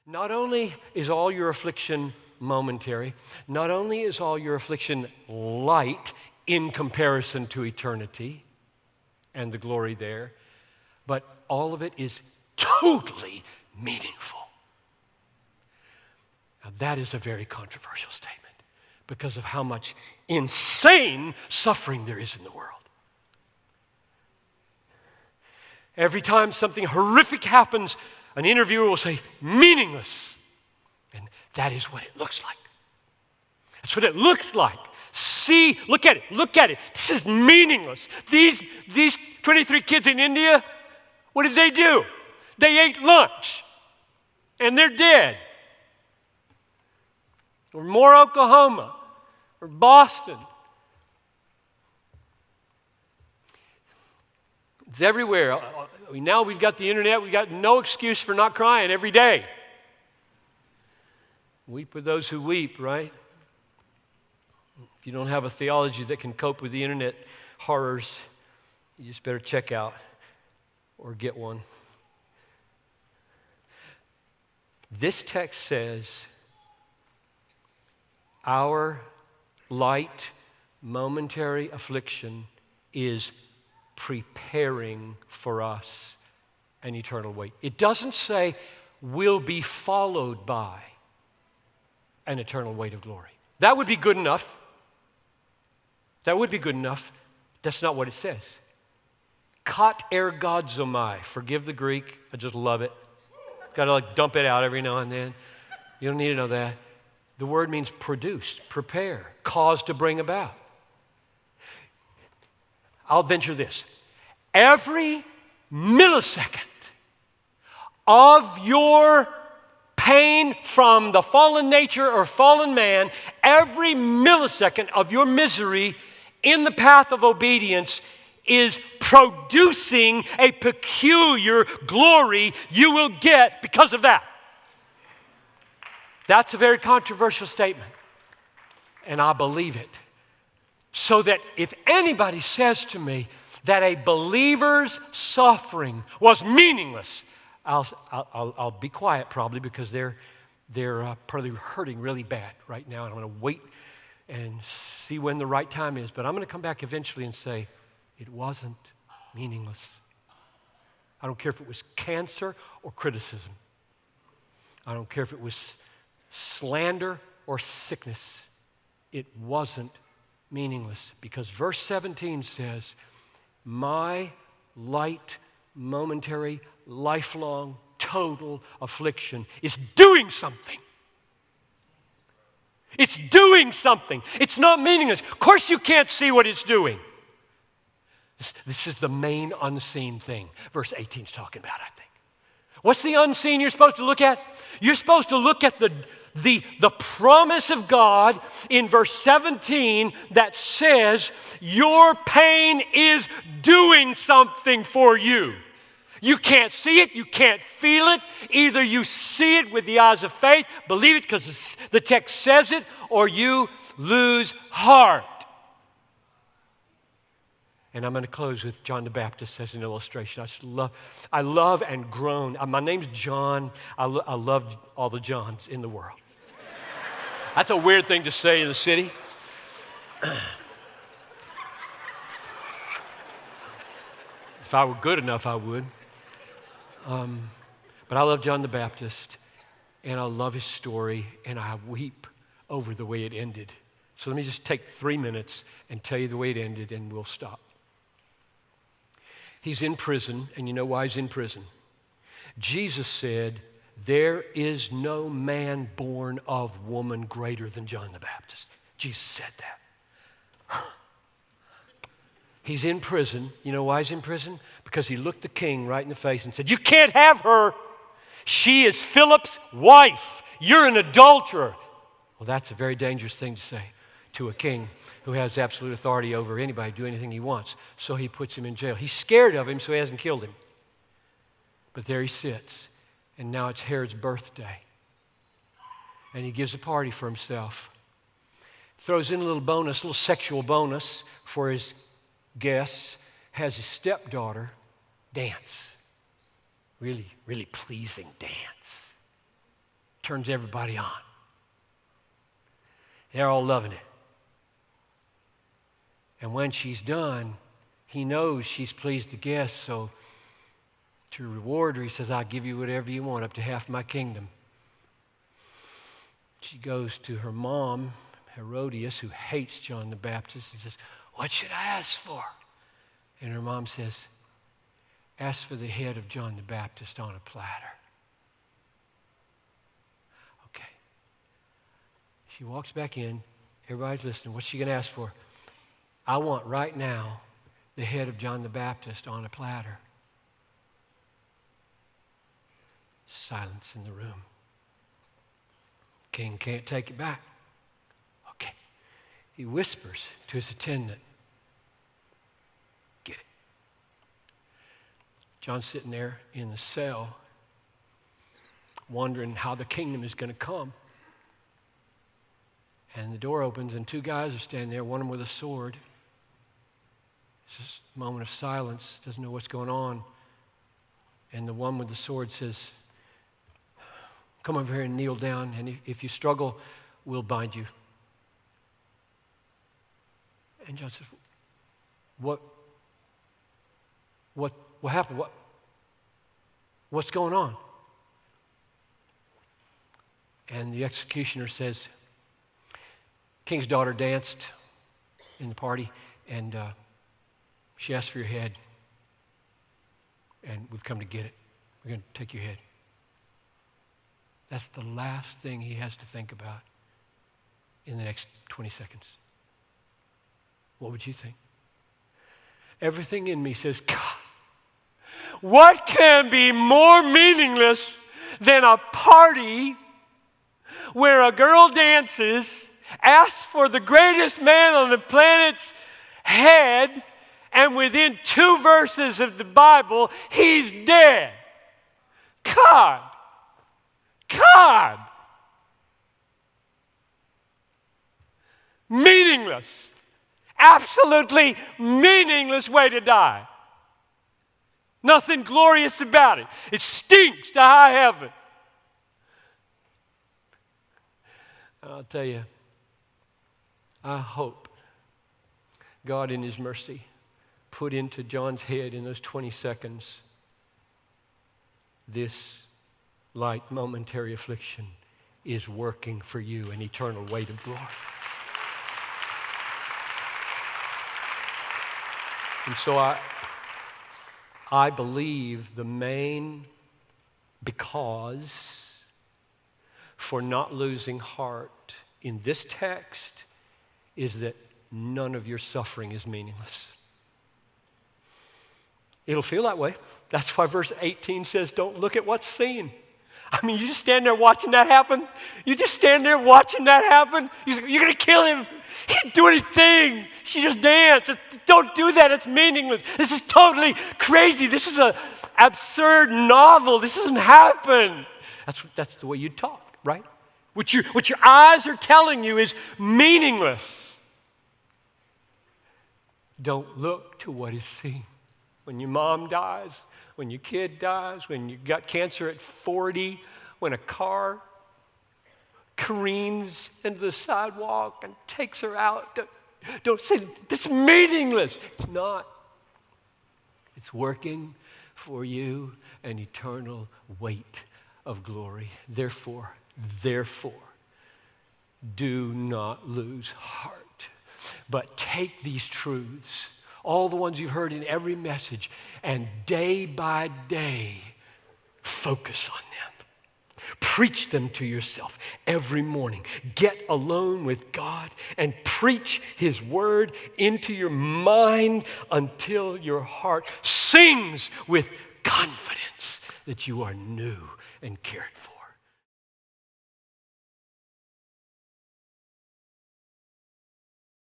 Not only is all your affliction momentary, not only is all your affliction light in comparison to eternity and the glory there, but all of it is totally meaningful. Now, that is a very controversial statement because of how much insane suffering there is in the world. Every time something horrific happens, an interviewer will say, meaningless. And that is what it looks like. That's what it looks like. See, look at it. This is meaningless. These 23 kids in India, what did they do? They ate lunch, and they're dead. Or Moore, Oklahoma, or Boston. It's everywhere. Now we've got the internet. We've got no excuse for not crying every day. Weep with those who weep, right? If you don't have a theology that can cope with the internet horrors, you just better check out or get one. This text says, our light, momentary affliction is preparing for us an eternal weight. It doesn't say will be followed by an eternal weight of glory. That would be good enough. That would be good enough. That's not what it says. Kat ergozomai. Forgive the Greek. I just love it. Got to dump it out every now and then. You don't need to know that. The word means produce, prepare, cause to bring about. I'll venture this. Every millisecond of your pain from the fallen nature or fallen man, every millisecond of your misery in the path of obedience is producing a peculiar glory you will get because of that. That's a very controversial statement, and I believe it. So that if anybody says to me that a believer's suffering was meaningless, I'll be quiet probably because they're probably hurting really bad right now, and I'm going to wait and see when the right time is. But I'm going to come back eventually and say, it wasn't meaningless. I don't care if it was cancer or criticism. I don't care if it was slander or sickness. It wasn't meaningless because verse 17 says, my light, momentary, lifelong, total affliction is doing something. It's doing something. It's not meaningless. Of course you can't see what it's doing. This is the main unseen thing verse 18 is talking about, I think. What's the unseen you're supposed to look at? You're supposed to look at the promise of God in verse 17 that says your pain is doing something for you. You can't see it, you can't feel it. Either you see it with the eyes of faith, believe it because the text says it, or you lose heart. And I'm going to close with John the Baptist as an illustration. I love and groan. My name's John. I love all the Johns in the world. That's a weird thing to say in the city. If I were good enough, I would. But I love John the Baptist, and I love his story, and I weep over the way it ended. So let me just take 3 minutes and tell you the way it ended, and we'll stop. He's in prison, and you know why he's in prison. Jesus said, there is no man born of woman greater than John the Baptist. Jesus said that. He's in prison. You know why he's in prison? Because he looked the king right in the face and said, you can't have her. She is Philip's wife. You're an adulterer. Well, that's a very dangerous thing to say to a king who has absolute authority over anybody to do anything he wants. So he puts him in jail. He's scared of him, so he hasn't killed him. But there he sits, and now it's Herod's birthday. And he gives a party for himself. Throws in a little bonus, a little sexual bonus for his guests. Has his stepdaughter dance. Really, really pleasing dance. Turns everybody on. They're all loving it. And when she's done, he knows she's pleased the guests, so to reward her, he says, I'll give you whatever you want, up to half my kingdom. She goes to her mom, Herodias, who hates John the Baptist, and says, what should I ask for? And her mom says, ask for the head of John the Baptist on a platter. Okay. She walks back in. Everybody's listening. What's she going to ask for? I want right now the head of John the Baptist on a platter. Silence in the room. King can't take it back. Okay. He whispers to his attendant, get it. John's sitting there in the cell, wondering how the kingdom is going to come. And the door opens, and two guys are standing there, one of them with a sword. It's just a moment of silence, doesn't know what's going on. And the one with the sword says, come over here and kneel down, and if you struggle, we'll bind you. And John says, what happened? What's going on? And the executioner says, King's daughter danced in the party, and she asked for your head, and we've come to get it. We're going to take your head. That's the last thing he has to think about in the next 20 seconds. What would you think? Everything in me says, God, what can be more meaningless than a party where a girl dances, asks for the greatest man on the planet's head, and within 2 verses of the Bible, he's dead? God! Meaningless. Absolutely meaningless way to die. Nothing glorious about it. It stinks to high heaven. I'll tell you, I hope God in his mercy put into John's head in those 20 seconds this light momentary affliction is working for you an eternal weight of glory. And so I believe the main because for not losing heart in this text is that none of your suffering is meaningless. It'll feel that way. That's why verse 18 says, don't look at what's seen. I mean, you just stand there watching that happen. You just stand there watching that happen. You're going to kill him. He didn't do anything. She just danced. Don't do that. It's meaningless. This is totally crazy. This is an absurd novel. This doesn't happen. That's the way you talk, right? What your eyes are telling you is meaningless. Don't look to what is seen. When your mom dies, when your kid dies, when you got cancer at 40, when a car careens into the sidewalk and takes her out, don't say, that's meaningless. It's not. It's working for you an eternal weight of glory. Therefore, do not lose heart, but take these truths, all the ones you've heard in every message, and day by day, focus on them. Preach them to yourself every morning. Get alone with God and preach his word into your mind until your heart sings with confidence that you are new and cared for.